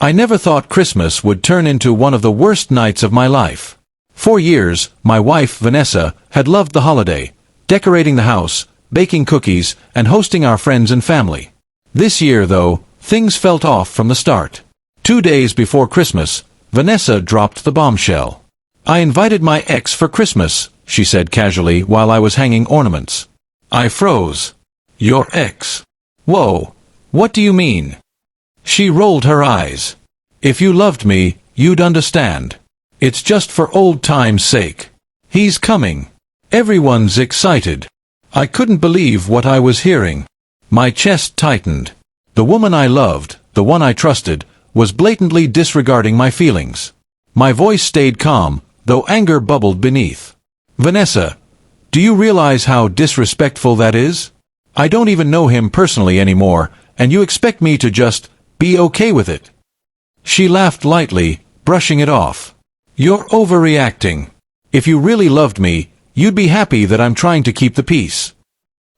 I never thought Christmas would turn into one of the worst nights of my life. For years, my wife, Vanessa, had loved the holiday, decorating the house, baking cookies, and hosting our friends and family. This year, though, things felt off from the start. 2 days before Christmas, Vanessa dropped the bombshell. "I invited my ex for Christmas," she said casually while I was hanging ornaments. I froze. "Your ex? Whoa, what do you mean?" She rolled her eyes. "If you loved me, you'd understand. It's just for old time's sake. He's coming. Everyone's excited." I couldn't believe what I was hearing. My chest tightened. The woman I loved, the one I trusted, was blatantly disregarding my feelings. My voice stayed calm, though anger bubbled beneath. "Vanessa, do you realize how disrespectful that is? I don't even know him personally anymore, and you expect me to just be okay with it?" She laughed lightly, brushing it off. "You're overreacting. If you really loved me, you'd be happy that I'm trying to keep the peace."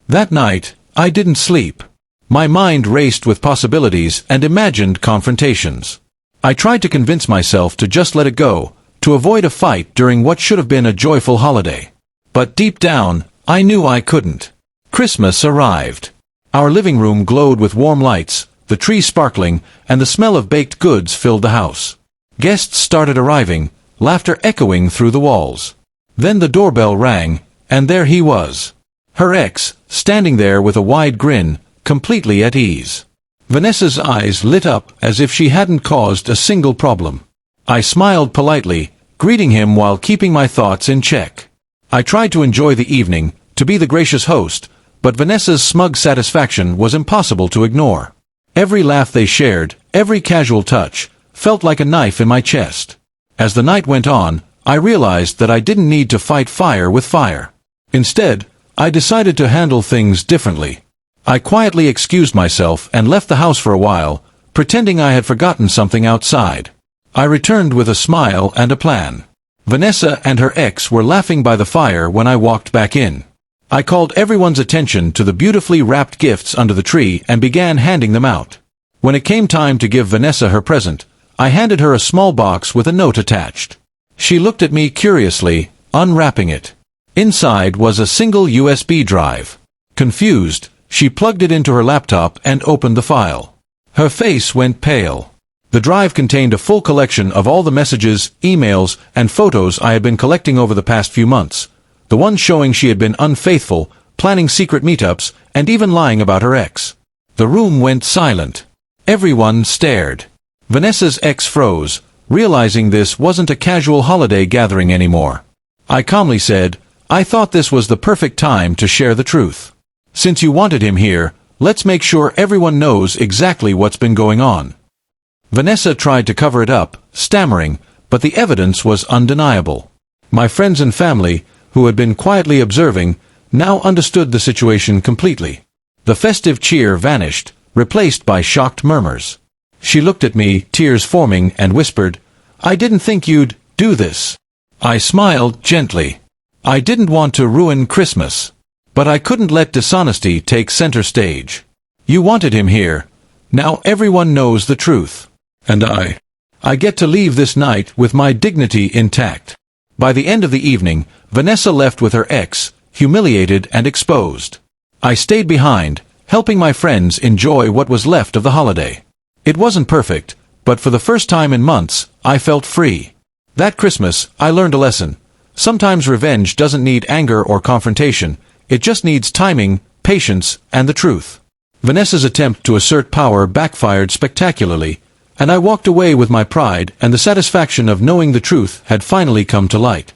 That night, I didn't sleep. My mind raced with possibilities and imagined confrontations. I tried to convince myself to just let it go, to avoid a fight during what should have been a joyful holiday. But deep down, I knew I couldn't. Christmas arrived. Our living room glowed with warm lights, the tree sparkling, and the smell of baked goods filled the house. Guests started arriving, laughter echoing through the walls. Then the doorbell rang, and there he was. Her ex, standing there with a wide grin, completely at ease. Vanessa's eyes lit up as if she hadn't caused a single problem. I smiled politely, greeting him while keeping my thoughts in check. I tried to enjoy the evening, to be the gracious host, but Vanessa's smug satisfaction was impossible to ignore. Every laugh they shared, every casual touch, felt like a knife in my chest. As the night went on, I realized that I didn't need to fight fire with fire. Instead, I decided to handle things differently. I quietly excused myself and left the house for a while, pretending I had forgotten something outside. I returned with a smile and a plan. Vanessa and her ex were laughing by the fire when I walked back in. I called everyone's attention to the beautifully wrapped gifts under the tree and began handing them out. When it came time to give Vanessa her present, I handed her a small box with a note attached. She looked at me curiously, unwrapping it. Inside was a single USB drive. Confused, she plugged it into her laptop and opened the file. Her face went pale. The drive contained a full collection of all the messages, emails, and photos I had been collecting over the past few months. The ones showing she had been unfaithful, planning secret meetups, and even lying about her ex. The room went silent. Everyone stared. Vanessa's ex froze, realizing this wasn't a casual holiday gathering anymore. I calmly said, "I thought this was the perfect time to share the truth. Since you wanted him here, let's make sure everyone knows exactly what's been going on." Vanessa tried to cover it up, stammering, but the evidence was undeniable. My friends and family, who had been quietly observing, now understood the situation completely. The festive cheer vanished, replaced by shocked murmurs. She looked at me, tears forming, and whispered, "I didn't think you'd do this." I smiled gently. I didn't want to ruin Christmas. But I couldn't let dishonesty take center stage. You wanted him here. Now everyone knows the truth. And I get to leave this night with my dignity intact. By the end of the evening, Vanessa left with her ex, humiliated and exposed. I stayed behind, helping my friends enjoy what was left of the holiday. It wasn't perfect, but for the first time in months, I felt free. That Christmas, I learned a lesson. Sometimes revenge doesn't need anger or confrontation. It just needs timing, patience, and the truth. Vanessa's attempt to assert power backfired spectacularly, and I walked away with my pride and the satisfaction of knowing the truth had finally come to light.